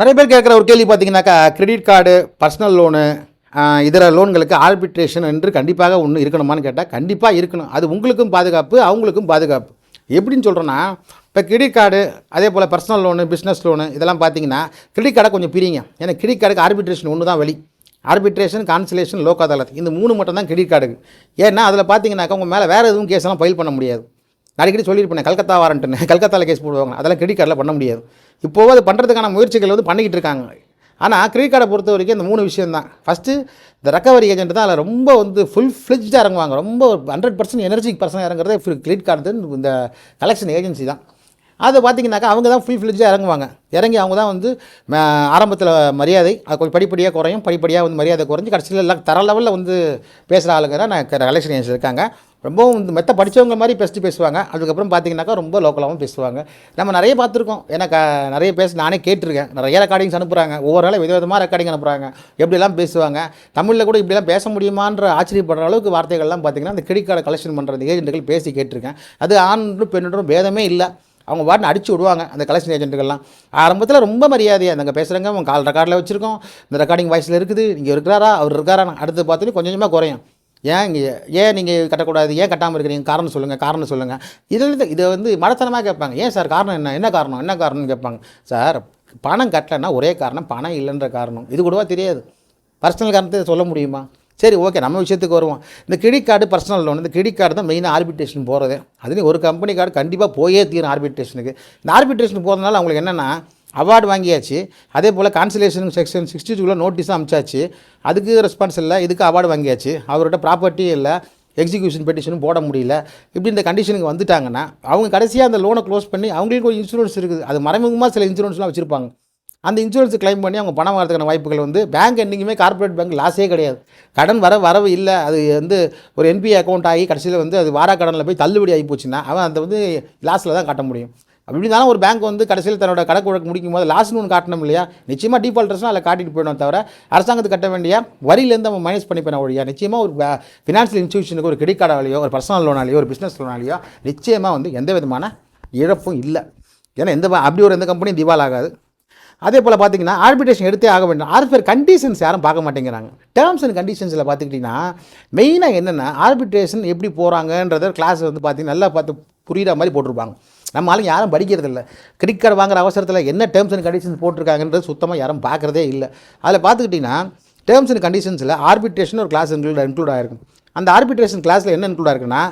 நிறைய பேர் கேட்குற ஒரு கேள்வி பார்த்தீங்கன்னாக்கா, கிரெடிட் கார்டு, பர்சனல் லோனு, இதர லோன்களுக்கு ஆர்பிட்ரேஷன் என்று கண்டிப்பாக ஒன்று இருக்கணுமான்னு கேட்டால், கண்டிப்பாக இருக்கணும். அது உங்களுக்கும் பாதுகாப்பு, அவங்களுக்கும் பாதுகாப்பு. எப்படின்னு சொல்கிறேன்னா, இப்போ கிரெடிட் கார்டு, அதே போல் பர்சனல் லோனு, பிஸ்னஸ் லோனு இதெல்லாம் பார்த்தீங்கன்னா, கிரெடிட் கார்டை கொஞ்சம் பிரிங்க. ஏன்னா கிரெடிட் கார்டுக்கு ஆர்பிட்ரேஷன் ஒன்று தான் வழி. ஆர்பிட்ரேஷன், கான்சலேஷன், லோக் அதாலத் இந்த 3 மட்டும் தான் கிரெடிட் கார்டுக்கு. ஏன்னா அதில் பார்த்தீங்கன்னாக்கா, உங்கள் மேலே வேறு எதுவும் கேஸ்லாம் ஃபைல் பண்ண முடியாது. அடிக்கடி சொல்லியிருப்பேன், கல்கத்தா வாரண்ட்டுன்னு. கல்கத்தாவில் கேஸ் போடுவாங்க, அதெல்லாம் கிரெடிட் கார்டில் பண்ண முடியாது. இப்போது அது பண்ணுறதுக்கான முயற்சிகள் வந்து பண்ணிக்கிட்டு இருக்காங்க. ஆனால் கிரெடிட் கார்டை பொறுத்த வரைக்கும் இந்த 3 விஷயம் தான். ஃபஸ்ட்டு இந்த ரெக்கவரி ஏஜென்ட் தான் அதில் ரொம்ப வந்து ஃபுல் ஃப்ளெஜ்டாக இறங்குவாங்க. ரொம்ப 100% எனர்ஜிக் பர்சனாக இறங்குறதே கிரெடிட் கார்டு இந்த கலெக்ஷன் ஏஜென்சி தான். அதை பார்த்தீங்கன்னாக்கா அவங்க தான் ஃபுல் ஃப்ளெஜ்டாக இறங்குவாங்க. இறங்கி அவங்க தான் வந்து ஆரம்பத்தில் மரியாதை அது கொஞ்சம் படிப்படியாக குறையும், படிப்படியாக வந்து மரியாதை குறைஞ்சி கடைசியில் எல்லாம் தர லெவலில் வந்து பேசுகிற ஆளுங்க தான் கலெக்ஷன் ஏஜென்சி இருக்காங்க. ரொம்பவும் இந்த மெத்த படித்தவங்க மாதிரி பெஸ்ட்டு பேசுவாங்க. அதுக்கப்புறம் பார்த்தீங்கன்னாக்கா ரொம்ப லோக்கலாகவும் பேசுவாங்க. நம்ம நிறைய பார்த்துருக்கோம். எனக்கு நிறைய நானே கேட்டிருக்கேன். நிறைய ரெக்கார்டிங்ஸ் அனுப்புகிறாங்க. ஒவ்வொரு நாளும் விதவிதமாக ரெக்கார்டிங் அனுப்புகிறாங்க. எப்படிலாம் பேசுவாங்க, தமிழில் கூட இப்படிலாம் பேச முடியுமான்ற ஆச்சரியப்படுற அளவுக்கு வார்த்தைகள்லாம் பார்த்தீங்கன்னா அந்த கிரெடிட் கார்டை கலெக்ஷன் பண்ணுற அந்த ஏஜென்ட்டுகள் பேசி கேட்டிருக்கேன். அது ஆணும் பெண்ணும் பேதமே இல்லை. அவங்க பாட்டுன்னு அடிச்சு விடுவாங்க அந்த கலெக்ஷன் ஏஜென்ட்டுகள்லாம். ஆரம்பத்தில் ரொம்ப மரியாதையாக நாங்கள் பேசுகிறேங்க, அவங்க கால் ரெக்கார்டில் வச்சுருக்கோம், இந்த ரெக்கார்டிங் வாய்ஸில் இருக்குது, நீங்கள் இருக்கிறாரா அவர் இருக்காரா, அடுத்து பார்த்தோன்னே கொஞ்சம் கொஞ்சமாக குறையும். ஏன் நீங்கள் கட்டக்கூடாது, ஏன் கட்டாமல் இருக்கிறீங்க, காரணம் சொல்லுங்கள். இதை வந்து மடத்தனமாக கேட்பாங்க. ஏன் சார் காரணம் என்ன காரணம்னு கேட்பாங்க. சார் பணம் கட்டலைன்னா ஒரே காரணம் பணம் இல்லைன்ற காரணம். இது கூடவா தெரியாது? பர்சனல் காரணத்தை சொல்ல முடியுமா? சரி, ஓகே, நம்ம விஷயத்துக்கு வருவோம். இந்த கிரெடிட் கார்டு, பர்சனல் லோன், இந்த கிரெடிட் கார்டு தான் மெயினாக ஆர்பிட்ரேஷன் போகிறது. அதுலேயும் ஒரு கம்பெனி கார்டு கண்டிப்பாக போயே தீரும் ஆர்பிட்ரேஷனுக்கு. இந்த ஆர்பிட்ரேஷன் போகிறதுனால அவங்களுக்கு என்னென்னா, அவார்டு வாங்கியாச்சு, அதே போல் கான்சலேஷன் செக்ஷன் 62 நோட்டீஸும் அனுப்பிச்சாச்சு, அதுக்கு ரெஸ்பான்ஸ் இல்லை, இதுக்கு அவார்டு வாங்கியாச்சு, அவரோட ப்ராப்பர்ட்டியும் இல்லை, எக்ஸிக்யூஷன் பெட்டிஷனும் போட முடியல, இப்படி இந்த கண்டிஷனுக்கு வந்துட்டாங்கன்னா அவங்க கடைசியாக அந்த லோனை க்ளோஸ் பண்ணி அவங்களுக்கு ஒரு இன்சூரன்ஸ் இருக்குது. அது மறைமுகமாக சில இன்சூரன்ஸ்லாம் வச்சுருப்பாங்க. அந்த இன்சூரன்ஸ் கிளைம் பண்ணி அவங்க பணம் வரதுக்கான வாய்ப்புகள் வந்து பேங்க் என்றைக்குமே கார்ப்பரேட் பேங்க் லாஸே கிடையாது. கடன் வரவு இல்லை, அது வந்து ஒரு என்பிஏ அக்கௌண்ட் ஆகி கடைசியில் வந்து அது வாரா கடனில் போய் தள்ளுபடி ஆகி போச்சுன்னா அவன் அந்த வந்து லாஸில் தான் காட்ட முடியும். அப்படி இருந்தாலும் ஒரு பேங்க் வந்து கடைசியில் தன்னோட கணக்கு வழக்கு முடிக்கும் போது லாஸ்ட்னு ஒன்று காட்டணும் இல்லையா? நிச்சயமாக டிஃபால்டர்ஸ்னால் அதில் காட்டிட்டு போயிடும். தவிர அரசாங்கத்துக்கு கட்ட வேண்டிய வரியிலேருந்து அவன் மைனஸ் பண்ணிப்பேன் ஒழியா நிச்சயமாக ஒரு ஃபினான்ஷியல் இன்ஸ்டியூஷனுக்கு ஒரு கிரெடிட் கார்டாலேயோ, ஒரு பர்சனல் லோனாலேயோ, ஒரு பிஸ்னஸ் லோனாலேயோ நிச்சயமாக வந்து எந்த விதமான இழப்பும் இல்லை. ஏன்னா எந்த கம்பெனியும் திவால் ஆகாது. அதே போல் பார்த்தீங்கன்னா ஆர்பிட்ரேஷன் எடுத்தே ஆக வேண்டும். ஆர்பிட்ரேஷன் கண்டிஷன்ஸ் யாரும் பார்க்க மாட்டேங்கிறாங்க. டேர்ம்ஸ் அண்ட் கண்டிஷன்ஸில் பார்த்துக்கிட்டிங்கன்னா மெயினாக என்னென்னா ஆர்பிட்ரேஷன் எப்படி போகிறாங்கன்றத கிளாஸ் வந்து பார்த்திங்கன்னா நல்லா பார்த்து புரிகிற மாதிரி போட்டிருப்பாங்க. நம்ம ஆளுங்க யாரும் படிக்கிறது இல்லை. கிரெடிட் கார்டு வாங்குற அவசரத்தில் என்ன டேர்ம்ஸ் அண்ட் கண்டிஷன்ஸ் போட்டிருக்காங்கன்றது சுத்தமாக யாரும் பார்க்குறதே இல்லை. அதில் பார்த்துக்கிட்டிங்கன்னா டேர்ம்ஸ் அண்ட் கண்டிஷன்ஸில் ஆர்பிட்ரேஷன் ஒரு கிளாஸ் இன்க்ளூட் ஆகிருக்கும். அந்த ஆர்பிட்ரேஷன் கிளாஸில் என்ன இன்க்ளூட் ஆகிருக்குன்னா,